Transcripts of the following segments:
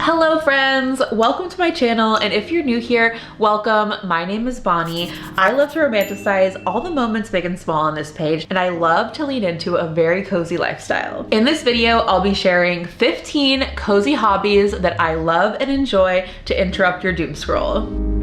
Hello friends, welcome to my channel, and if you're new here, welcome. My name is Bonnie. I love to romanticize all the moments big and small on this page, and I love to lean into a very cozy lifestyle. In this video, I'll be sharing 15 cozy hobbies that I love and enjoy to interrupt your doom scroll.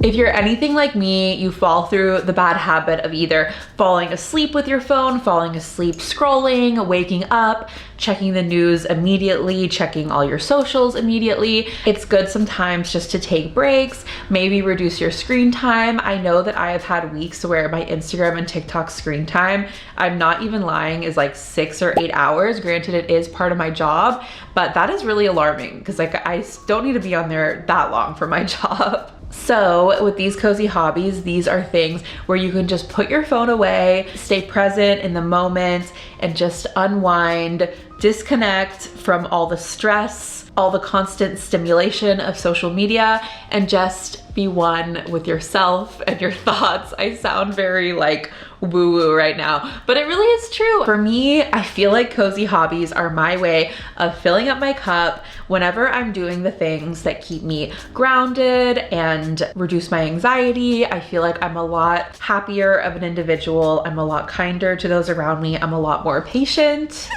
If you're anything like me, you fall through the bad habit of either falling asleep with your phone, falling asleep scrolling, waking up, checking the news immediately, checking all your socials immediately. It's good sometimes just to take breaks, maybe reduce your screen time. I know that I have had weeks where my Instagram and TikTok screen time, I'm not even lying, is like 6 or 8 hours. Granted, it is part of my job, but that is really alarming because like I don't need to be on there that long for my job. So with these cozy hobbies, these are things where you can just put your phone away, stay present in the moment, and just unwind, disconnect from all the stress, all the constant stimulation of social media, and just be one with yourself and your thoughts. I sound very like woo-woo right now, but it really is true. For me, I feel like cozy hobbies are my way of filling up my cup whenever I'm doing the things that keep me grounded and reduce my anxiety. I feel like I'm a lot happier of an individual. I'm a lot kinder to those around me. I'm a lot more patient.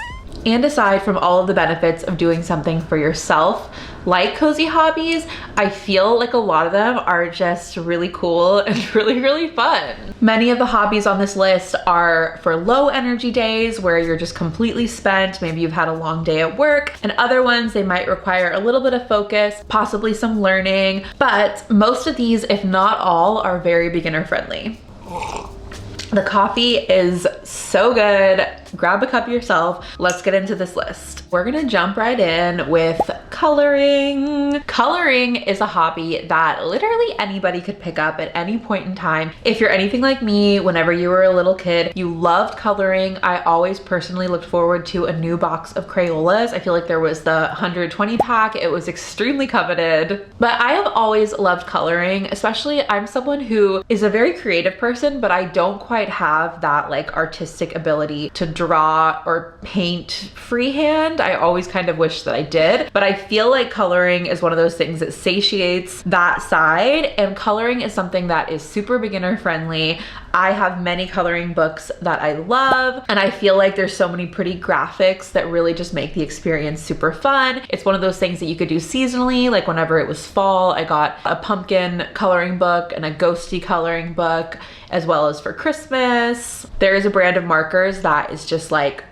And aside from all of the benefits of doing something for yourself, like cozy hobbies, I feel like a lot of them are just really cool and really fun. Many of the hobbies on this list are for low energy days where you're just completely spent. Maybe you've had a long day at work, and other ones, they might require a little bit of focus, possibly some learning, but most of these, if not all, are very beginner friendly. The coffee is so good. Grab a cup yourself. Let's get into this list. We're gonna jump right in with coloring. Coloring is a hobby that literally anybody could pick up at any point in time. If you're anything like me, whenever you were a little kid, you loved coloring. I always personally looked forward to a new box of Crayolas. I feel like there was the 120 pack. It was extremely coveted. But I have always loved coloring, especially I'm someone who is a very creative person, but I don't quite have that like artistic ability to draw or paint freehand. I always kind of wish that I did, but I feel like coloring is one of those things that satiates that side, and coloring is something that is super beginner friendly. I have many coloring books that I love, and I feel like there's so many pretty graphics that really just make the experience super fun. It's one of those things that you could do seasonally, like whenever it was fall, I got a pumpkin coloring book and a ghosty coloring book, as well as for Christmas. There is a brand of markers that is just like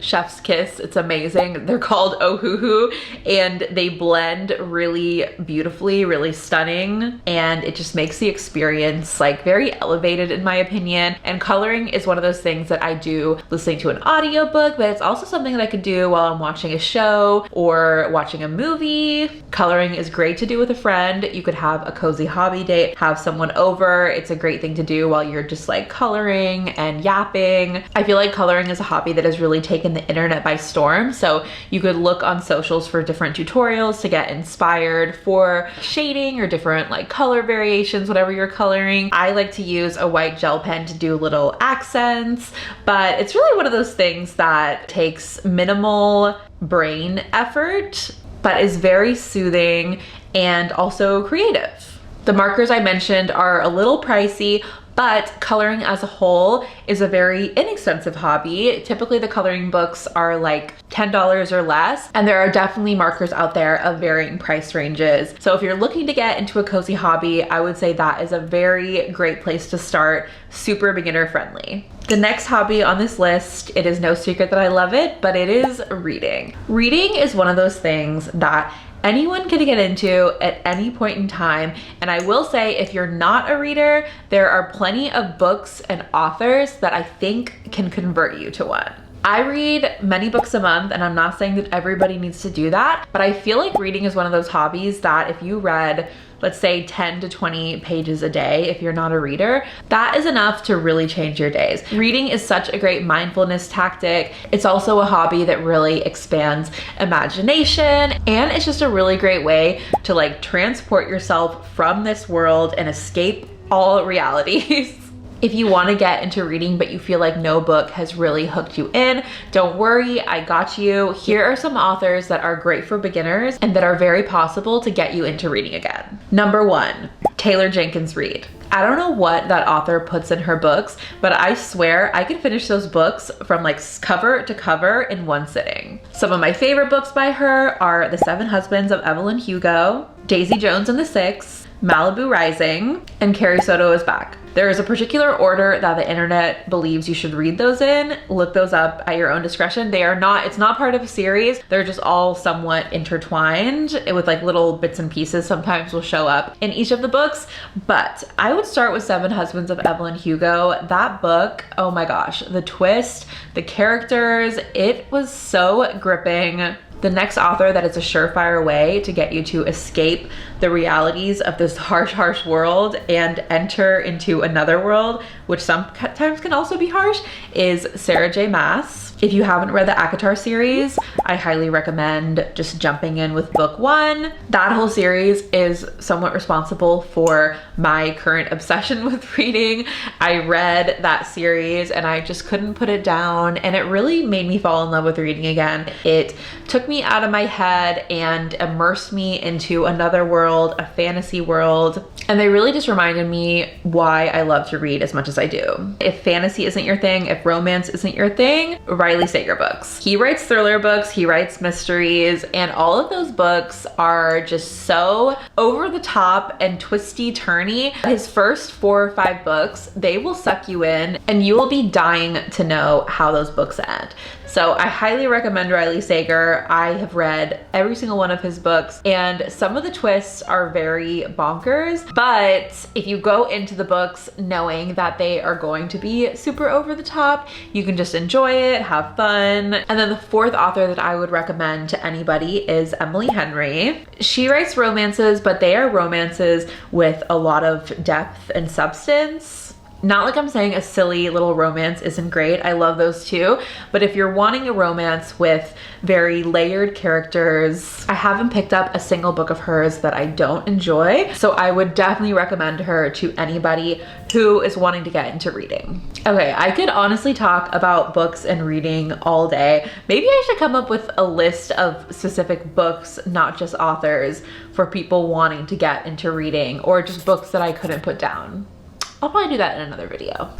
chef's kiss. It's amazing. They're called Ohuhu, and they blend really beautifully, really stunning, and it just makes the experience like very elevated in my opinion. And coloring is one of those things that I do listening to an audiobook, but it's also something that I could do while I'm watching a show or watching a movie. Coloring is great to do with a friend. You could have a cozy hobby date, have someone over. It's a great thing to do while you're just like coloring and yapping. I feel like coloring is a hobby that has really taken the internet by storm. So you could look on socials for different tutorials to get inspired for shading or different like color variations, whatever you're coloring. I like to use a white gel pen to do little accents, but it's really one of those things that takes minimal brain effort, but is very soothing and also creative. The markers I mentioned are a little pricey, but coloring as a whole is a very inexpensive hobby. Typically the coloring books are like $10 or less, and there are definitely markers out there of varying price ranges. So if you're looking to get into a cozy hobby, I would say that is a very great place to start, super beginner friendly. The next hobby on this list, it is no secret that I love it, but it is reading. Reading is one of those things that anyone can get into at any point in time. And I will say, if you're not a reader, there are plenty of books and authors that I think can convert you to one. I read many books a month, and I'm not saying that everybody needs to do that, but I feel like reading is one of those hobbies that if you read, let's say 10 to 20 pages a day, if you're not a reader, that is enough to really change your days. Reading is such a great mindfulness tactic. It's also a hobby that really expands imagination, and it's just a really great way to like transport yourself from this world and escape all realities. If you want to get into reading but you feel like no book has really hooked you in, don't worry, I got you. Here are some authors that are great for beginners and that are very possible to get you into reading again. Number 1, Taylor Jenkins Reid. I don't know what that author puts in her books, but I swear I could finish those books from like cover to cover in one sitting. Some of my favorite books by her are The 7 Husbands of Evelyn Hugo, Daisy Jones and the Six, Malibu Rising, and Carrie Soto is Back. There is a particular order that the internet believes you should read those in. Look those up at your own discretion. It's not part of a series. They're just all somewhat intertwined with like little bits and pieces sometimes will show up in each of the books. But I would start with 7 Husbands of Evelyn Hugo. That book, oh my gosh, the twist, the characters, it was so gripping. The next author that is a surefire way to get you to escape the realities of this harsh world and enter into another world, which sometimes can also be harsh, is Sarah J. Maas. If you haven't read the ACOTAR series, I highly recommend just jumping in with book 1. That whole series is somewhat responsible for my current obsession with reading. I read that series and I just couldn't put it down, and it really made me fall in love with reading again. It took me out of my head and immersed me into another world, a fantasy world, and they really just reminded me why I love to read as much as I do. If fantasy isn't your thing, if romance isn't your thing, Riley Sager books. He writes thriller books, he writes mysteries, and all of those books are just so over the top and twisty turny. His first 4 or 5 books, they will suck you in and you will be dying to know how those books end. So I highly recommend Riley Sager. I have read every single one of his books and some of the twists are very bonkers, but if you go into the books knowing that they are going to be super over the top, you can just enjoy it, have fun. And then the 4th author that I would recommend to anybody is Emily Henry. She writes romances, but they are romances with a lot of depth and substance. Not like I'm saying a silly little romance isn't great. I love those too. But if you're wanting a romance with very layered characters, I haven't picked up a single book of hers that I don't enjoy. So I would definitely recommend her to anybody who is wanting to get into reading. Okay, I could honestly talk about books and reading all day. Maybe I should come up with a list of specific books, not just authors, for people wanting to get into reading, or just books that I couldn't put down. I'll probably do that in another video.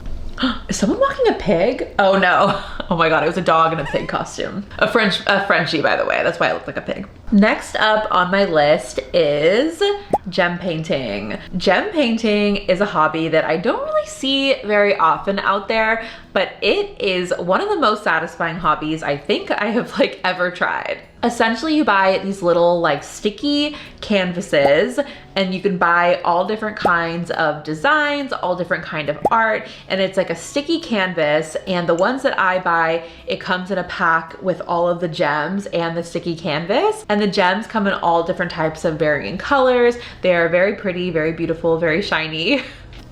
Is someone walking a pig? Oh no. Oh my God, it was a dog in a pig costume. A Frenchie, by the way. That's why I look like a pig. Next up on my list is gem painting. Gem painting is a hobby that I don't really see very often out there, but it is one of the most satisfying hobbies I think I have like ever tried. Essentially, you buy these little like sticky canvases and you can buy all different kinds of designs, all different kind of art, and it's like a sticky canvas. And the ones that I buy, it comes in a pack with all of the gems and the sticky canvas, and the gems come in all different types of varying colors. They are very pretty, very beautiful, very shiny.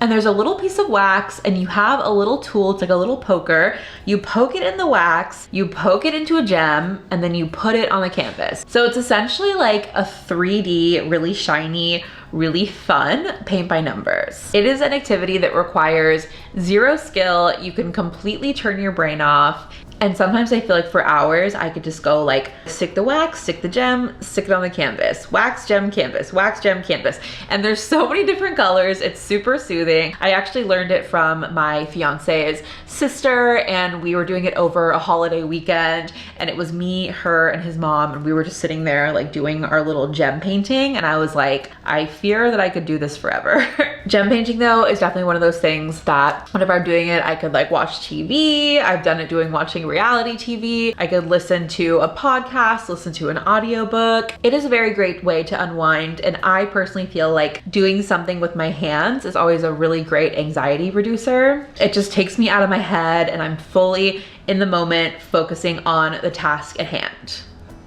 And there's a little piece of wax and you have a little tool, it's like a little poker. You poke it in the wax, you poke it into a gem, and then you put it on the canvas. So it's essentially like a 3D, really shiny, really fun paint by numbers. It is an activity that requires 0 skill. You can completely turn your brain off. And sometimes I feel like for hours, I could just go like, stick the wax, stick the gem, stick it on the canvas, wax, gem, canvas, wax, gem, canvas. And there's so many different colors. It's super soothing. I actually learned it from my fiance's sister, and we were doing it over a holiday weekend. And it was me, her, and his mom. And we were just sitting there like doing our little gem painting. And I was like, I fear that I could do this forever. Gem painting though is definitely one of those things that whenever I'm doing it, I could like watch TV. I've done it watching reality TV. I could listen to a podcast, listen to an audiobook. It is a very great way to unwind, and I personally feel like doing something with my hands is always a really great anxiety reducer. It just takes me out of my head and I'm fully in the moment focusing on the task at hand.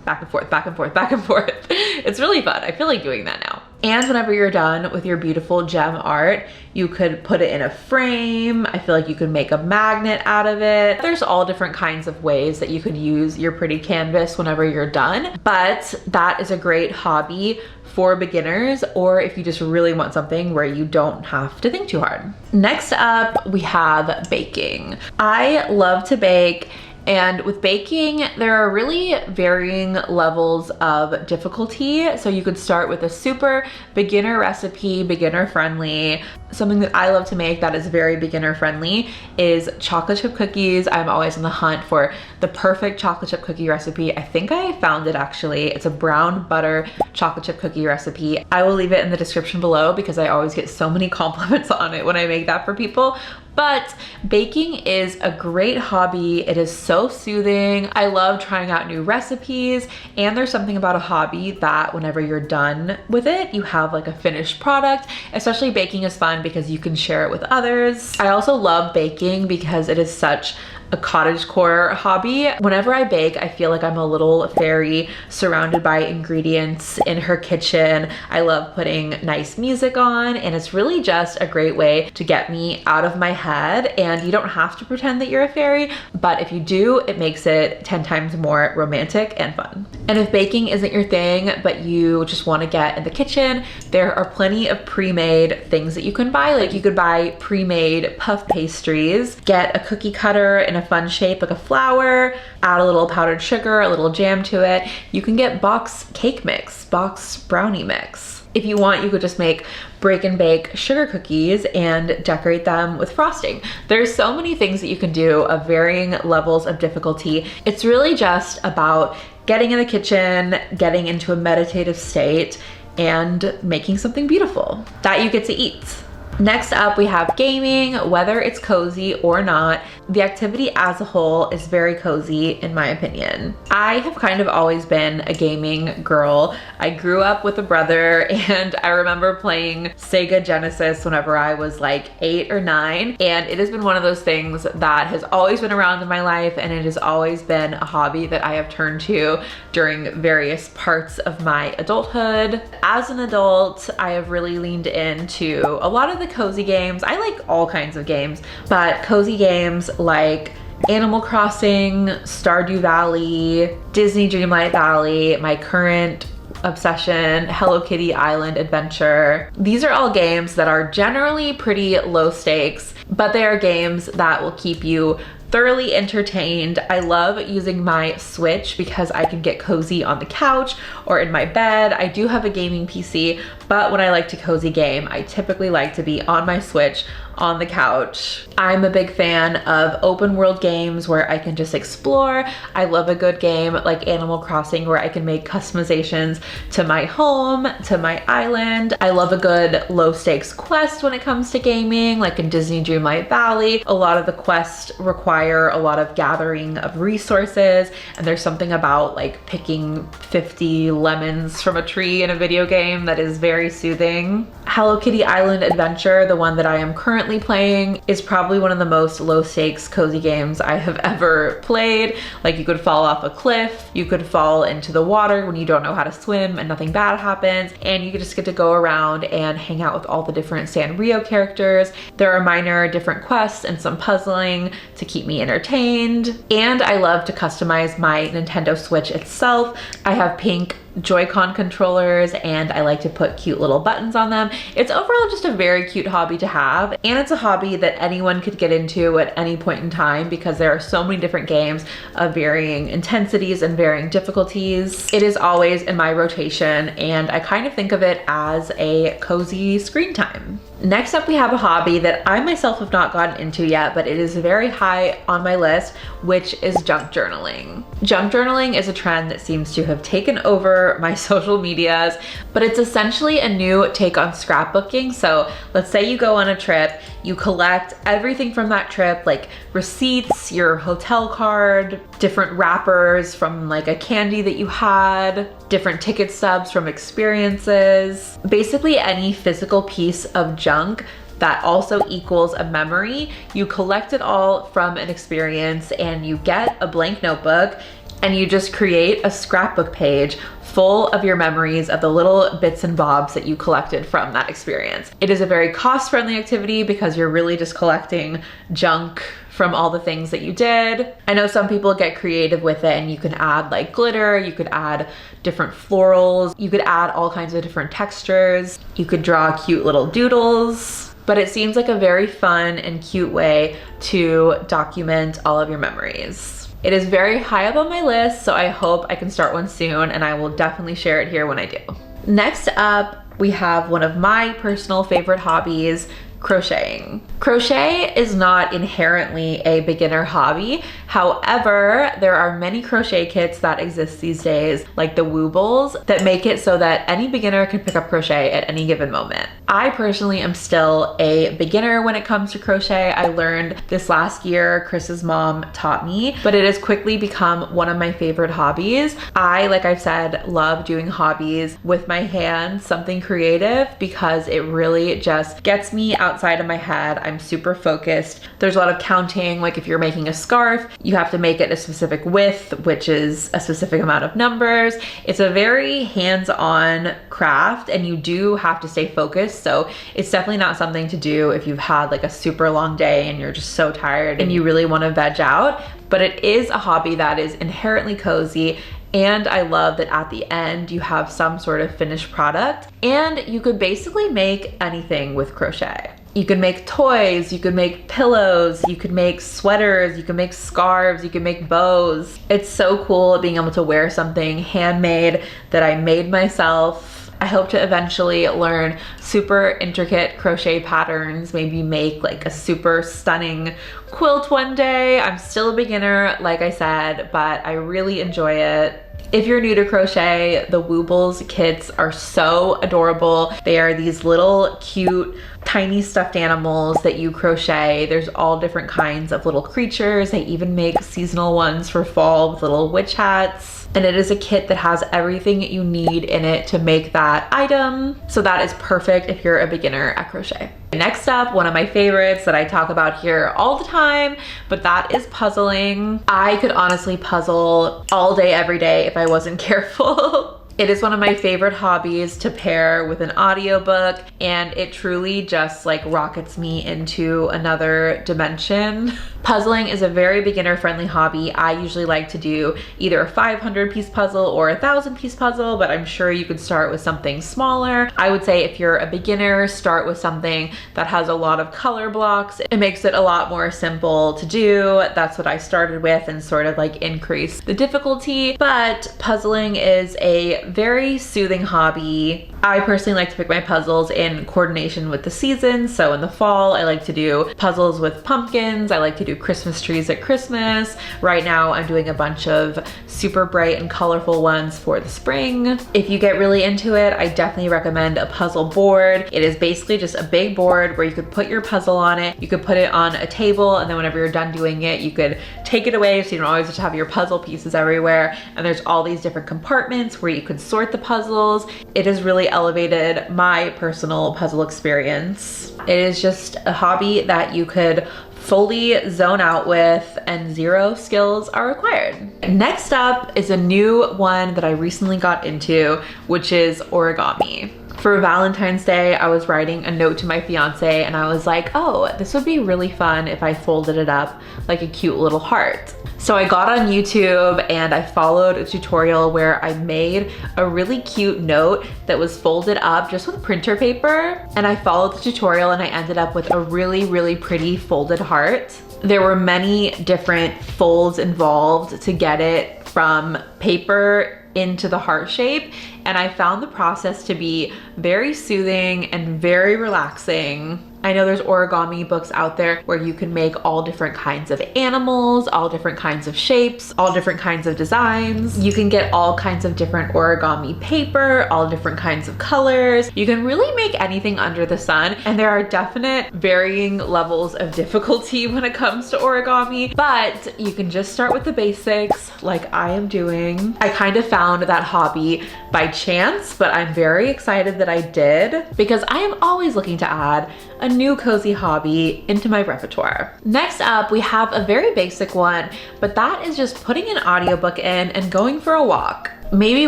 Back and forth, back and forth, back and forth. It's really fun. I feel like doing that now. And whenever you're done with your beautiful gem art, you could put it in a frame. I feel like you could make a magnet out of it. There's all different kinds of ways that you could use your pretty canvas whenever you're done, but that is a great hobby for beginners, or if you just really want something where you don't have to think too hard. Next up, we have baking. I love to bake. And with baking, there are really varying levels of difficulty. So you could start with a super beginner recipe, beginner friendly. Something that I love to make that is very beginner friendly is chocolate chip cookies. I'm always on the hunt for the perfect chocolate chip cookie recipe. I think I found it actually. It's a brown butter chocolate chip cookie recipe. I will leave it in the description below because I always get so many compliments on it when I make that for people. But baking is a great hobby. It is so soothing. I love trying out new recipes, and there's something about a hobby that whenever you're done with it, you have like a finished product. Especially baking is fun because you can share it with others. I also love baking because it is such a cottagecore hobby. Whenever I bake, I feel like I'm a little fairy surrounded by ingredients in her kitchen. I love putting nice music on, and it's really just a great way to get me out of my head. And you don't have to pretend that you're a fairy, but if you do, it makes it 10 times more romantic and fun. And if baking isn't your thing, but you just want to get in the kitchen, there are plenty of pre-made things that you can buy. Like you could buy pre-made puff pastries, get a cookie cutter in a fun shape like a flower, add a little powdered sugar, a little jam to it. You can get box cake mix, box brownie mix. If you want, you could just make break and bake sugar cookies and decorate them with frosting. There's so many things that you can do of varying levels of difficulty. It's really just about getting in the kitchen, getting into a meditative state, and making something beautiful that you get to eat. Next up, we have gaming. Whether it's cozy or not, the activity as a whole is very cozy in my opinion. I have kind of always been a gaming girl. I grew up with a brother, and I remember playing Sega Genesis whenever I was like 8 or 9, and it has been one of those things that has always been around in my life, and it has always been a hobby that I have turned to during various parts of my adulthood. As an adult, I have really leaned into a lot of the cozy games. I like all kinds of games, but cozy games like Animal Crossing, Stardew Valley, Disney Dreamlight Valley, my current obsession, Hello Kitty Island Adventure. These are all games that are generally pretty low stakes, but they are games that will keep you thoroughly entertained. I love using my Switch because I can get cozy on the couch or in my bed. I do have a gaming PC, but when I like to cozy game, I typically like to be on my Switch on the couch. I'm a big fan of open world games where I can just explore. I love a good game like Animal Crossing where I can make customizations to my home, to my island. I love a good low stakes quest when it comes to gaming, like in Disney Dreamlight Valley. A lot of the quests require a lot of gathering of resources, and there's something about like picking 50 lemons from a tree in a video game that is very soothing. Hello Kitty Island Adventure, the one that I am currently playing, is probably one of the most low stakes cozy games I have ever played. Like you could fall off a cliff, you could fall into the water when you don't know how to swim and nothing bad happens, and you just get to go around and hang out with all the different Sanrio characters. There are minor different quests and some puzzling to keep me entertained. And I love to customize my Nintendo Switch itself. I have pink Joy-Con controllers, and I like to put cute little buttons on them. It's overall just a very cute hobby to have, and it's a hobby that anyone could get into at any point in time because there are so many different games of varying intensities and varying difficulties. It is always in my rotation, and I kind of think of it as a cozy screen time. Next up, we have a hobby that I myself have not gotten into yet, but it is very high on my list, which is junk journaling. Junk journaling is a trend that seems to have taken over my social medias, but it's essentially a new take on scrapbooking. So let's say you go on a trip, you collect everything from that trip, like receipts, your hotel card, different wrappers from like a candy that you had, different ticket stubs from experiences, basically any physical piece of junk that also equals a memory. You collect it all from an experience, and you get a blank notebook. and you just create a scrapbook page full of your memories of the little bits and bobs that you collected from that experience. It is a very cost-friendly activity because you're really just collecting junk from all the things that you did. I know some people get creative with it, and you can add like glitter, you could add different florals, you could add all kinds of different textures, you could draw cute little doodles. But it seems like a very fun and cute way to document all of your memories. It is very high up on my list, so I hope I can start one soon, and I will definitely share it here when I do. Next up, we have one of my personal favorite hobbies, crocheting. Crochet is not inherently a beginner hobby. However, there are many crochet kits that exist these days, like the Woobles, that make it so that any beginner can pick up crochet at any given moment. I personally am still a beginner when it comes to crochet. I learned this last year, Chris's mom taught me, but it has quickly become one of my favorite hobbies. I, like I've said, love doing hobbies with my hands, something creative, because it really just gets me outside of my head. I'm super focused. There's a lot of counting, like if you're making a scarf, you have to make it a specific width, which is a specific amount of numbers. It's a very hands-on craft, and you do have to stay focused. So it's definitely not something to do if you've had like a super long day and you're just so tired and you really want to veg out. But it is a hobby that is inherently cozy, and I love that at the end you have some sort of finished product, and you could basically make anything with crochet. You could make toys, you could make pillows, you could make sweaters, you could make scarves, you could make bows. It's so cool being able to wear something handmade that I made myself. I hope to eventually learn super intricate crochet patterns, maybe make like a super stunning quilt one day. I'm still a beginner, like I said, but I really enjoy it. If you're new to crochet, the Woobles kits are so adorable. They are these little cute tiny stuffed animals that you crochet. There's all different kinds of little creatures. They even make seasonal ones for fall with little witch hats. And it is a kit that has everything you need in it to make that item. So that is perfect if you're a beginner at crochet. Next up, one of my favorites that I talk about here all the time, but that is puzzling. I could honestly puzzle all day, every day if I wasn't careful. It is one of my favorite hobbies to pair with an audiobook, and it truly just like rockets me into another dimension. Puzzling is a very beginner-friendly hobby. I usually like to do either a 500-piece puzzle or a 1,000-piece puzzle, but I'm sure you could start with something smaller. I would say if you're a beginner, start with something that has a lot of color blocks. It makes it a lot more simple to do. That's what I started with, and sort of like increase the difficulty. But puzzling is a very soothing hobby. I personally like to pick my puzzles in coordination with the season. So in the fall, I like to do puzzles with pumpkins. I like to do Christmas trees at Christmas. Right now, I'm doing a bunch of super bright and colorful ones for the spring. If you get really into it, I definitely recommend a puzzle board. It is basically just a big board where you could put your puzzle on it. You could put it on a table, and then whenever you're done doing it, you could take it away so you don't always have to have your puzzle pieces everywhere. And there's all these different compartments where you could sort the puzzles. It has really elevated my personal puzzle experience. It is just a hobby that you could fully zone out with, and zero skills are required. Next up is a new one that I recently got into, which is origami. For Valentine's Day, I was writing a note to my fiance, and I was like, oh, this would be really fun if I folded it up like a cute little heart. So I got on YouTube and I followed a tutorial where I made a really cute note that was folded up just with printer paper. And I followed the tutorial and I ended up with a really, really pretty folded heart. There were many different folds involved to get it from paper into the heart shape, and I found the process to be very soothing and very relaxing. I know there's origami books out there where you can make all different kinds of animals, all different kinds of shapes, all different kinds of designs. You can get all kinds of different origami paper, all different kinds of colors. You can really make anything under the sun, and there are definite varying levels of difficulty when it comes to origami, but you can just start with the basics like I am doing. I kind of found that hobby by chance, but I'm very excited that I did, because I am always looking to add a new cozy hobby into my repertoire. Next up, we have a very basic one, but that is just putting an audiobook in and going for a walk. Maybe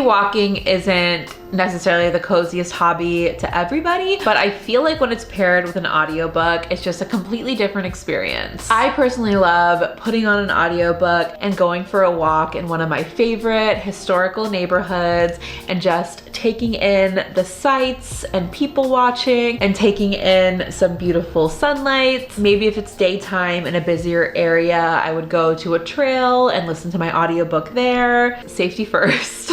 walking isn't necessarily the coziest hobby to everybody, but I feel like when it's paired with an audiobook, it's just a completely different experience. I personally love putting on an audiobook and going for a walk in one of my favorite historical neighborhoods and just taking in the sights and people watching and taking in some beautiful sunlight. Maybe if it's daytime in a busier area, I would go to a trail and listen to my audiobook there. Safety first.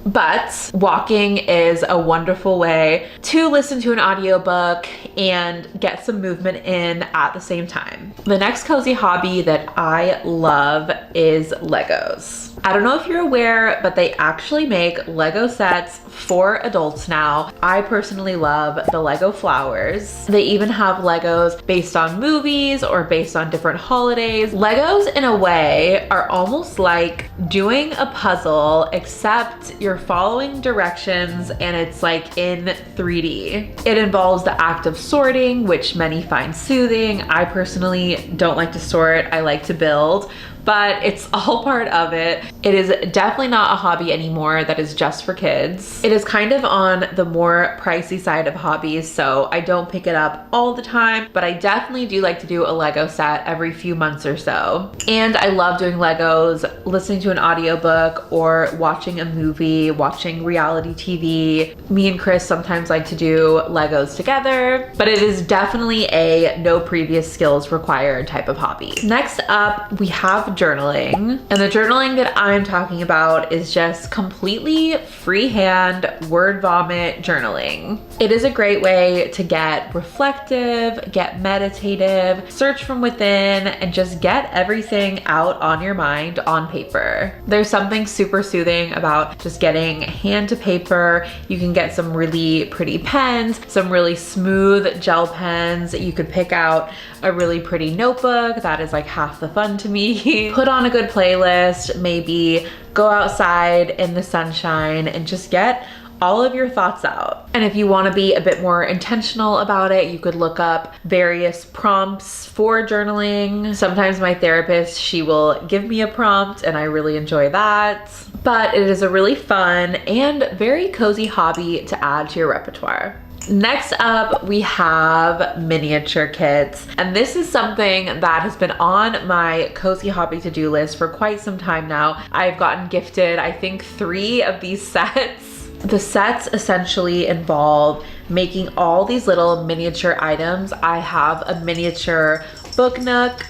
But walking is a wonderful way to listen to an audiobook and get some movement in at the same time. The next cozy hobby that I love is Legos. I don't know if you're aware, but they actually make Lego sets for adults now. I personally love the Lego flowers. They even have Legos based on movies or based on different holidays. Legos, in a way, are almost like doing a puzzle, except you're following directions and it's like in 3D. It involves the act of sorting, which many find soothing. I personally don't like to sort, I like to build, but it's all part of it. It is definitely not a hobby anymore that is just for kids. It is kind of on the more pricey side of hobbies, so I don't pick it up all the time, but I definitely do like to do a Lego set every few months or so. And I love doing Legos, listening to an audiobook, or watching a movie, watching reality TV. Me and Chris sometimes like to do Legos together, but it is definitely a no previous skills required type of hobby. Next up, we have journaling. And the journaling that I'm talking about is just completely freehand word vomit journaling. It is a great way to get reflective, get meditative, search from within, and just get everything out on your mind on paper. There's something super soothing about just getting hand to paper. You can get some really pretty pens, some really smooth gel pens. You could pick out a really pretty notebook. That is like half the fun to me. Put on a good playlist, maybe go outside in the sunshine and just get all of your thoughts out. And if you want to be a bit more intentional about it, you could look up various prompts for journaling. Sometimes my therapist, she will give me a prompt and I really enjoy that. But it is a really fun and very cozy hobby to add to your repertoire. Next up, we have miniature kits. And this is something that has been on my cozy hobby to-do list for quite some time now. I've gotten gifted, I think, 3 of these sets. The sets essentially involve making all these little miniature items. I have a miniature book nook.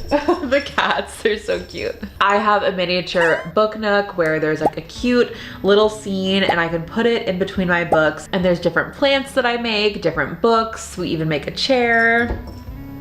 The cats, they're so cute. I have a miniature book nook where there's like a cute little scene and I can put it in between my books, and there's different plants that I make, different books. We even make a chair.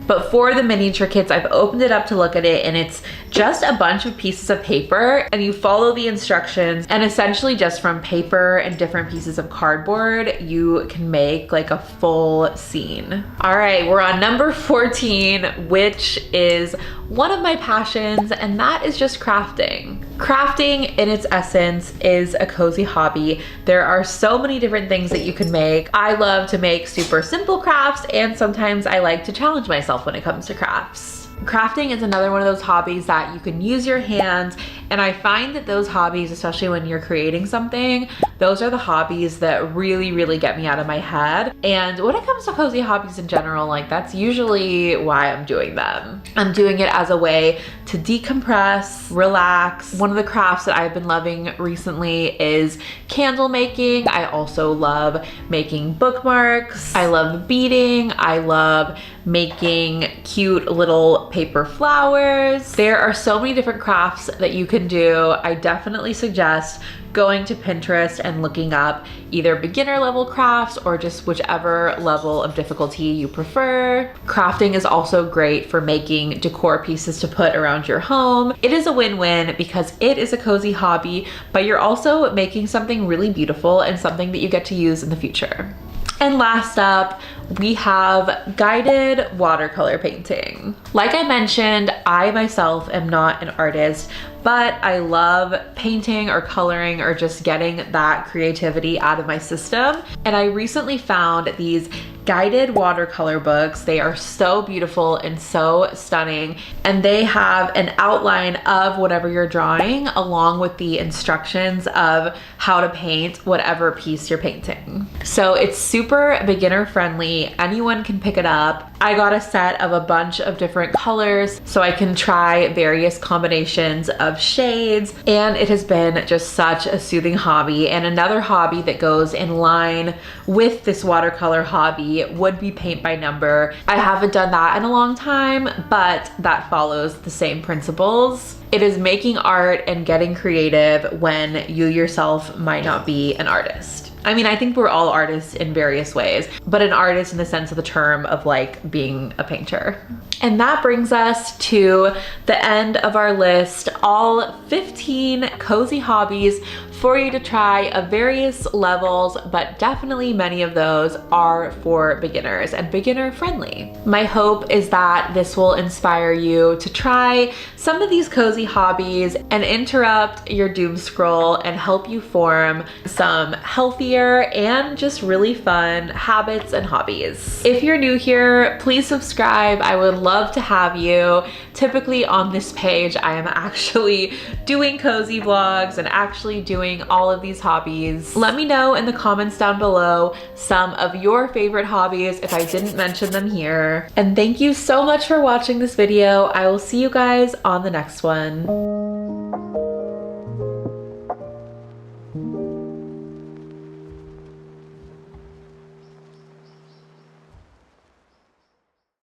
But for the miniature kits, I've opened it up to look at it, and it's just a bunch of pieces of paper, and you follow the instructions, and essentially just from paper and different pieces of cardboard, you can make like a full scene. All right, we're on number 14, which is one of my passions, and that is just crafting. Crafting in its essence is a cozy hobby. There are so many different things that you can make. I love to make super simple crafts, and sometimes I like to challenge myself when it comes to crafts. Crafting is another one of those hobbies that you can use your hands, and I find that those hobbies, especially when you're creating something, those are the hobbies that really get me out of my head. And when it comes to cozy hobbies in general, like that's usually why I'm doing them. I'm doing it as a way to decompress, relax. One of the crafts that I've been loving recently is candle making. I also love making bookmarks. I love beading. I love making cute little paper flowers. There are so many different crafts that you can do. I definitely suggest going to Pinterest and looking up either beginner level crafts or just whichever level of difficulty you prefer. Crafting is also great for making decor pieces to put around your home. It is a win-win because it is a cozy hobby, but you're also making something really beautiful and something that you get to use in the future. And last up, we have guided watercolor painting. Like I mentioned, I myself am not an artist, but I love painting or coloring or just getting that creativity out of my system. And I recently found these guided watercolor books. They are so beautiful and so stunning, and they have an outline of whatever you're drawing along with the instructions of how to paint whatever piece you're painting. So it's super beginner friendly. Anyone can pick it up. I got a set of a bunch of different colors so I can try various combinations of shades, and it has been just such a soothing hobby. And another hobby that goes in line with this watercolor hobby would be paint by number. I haven't done that in a long time, but that follows the same principles. It is making art and getting creative when you yourself might not be an artist. I mean, I think we're all artists in various ways, but an artist in the sense of the term of like being a painter. And that brings us to the end of our list, all 15 cozy hobbies for you to try of various levels, but definitely many of those are for beginners and beginner friendly. My hope is that this will inspire you to try some of these cozy hobbies and interrupt your doom scroll and help you form some healthier and just really fun habits and hobbies. If you're new here, please subscribe. I would love to have you. Typically on this page, I am actually doing cozy vlogs and actually doing all of these hobbies. Let me know in the comments down below some of your favorite hobbies if I didn't mention them here. And thank you so much for watching this video. I will see you guys on the next one.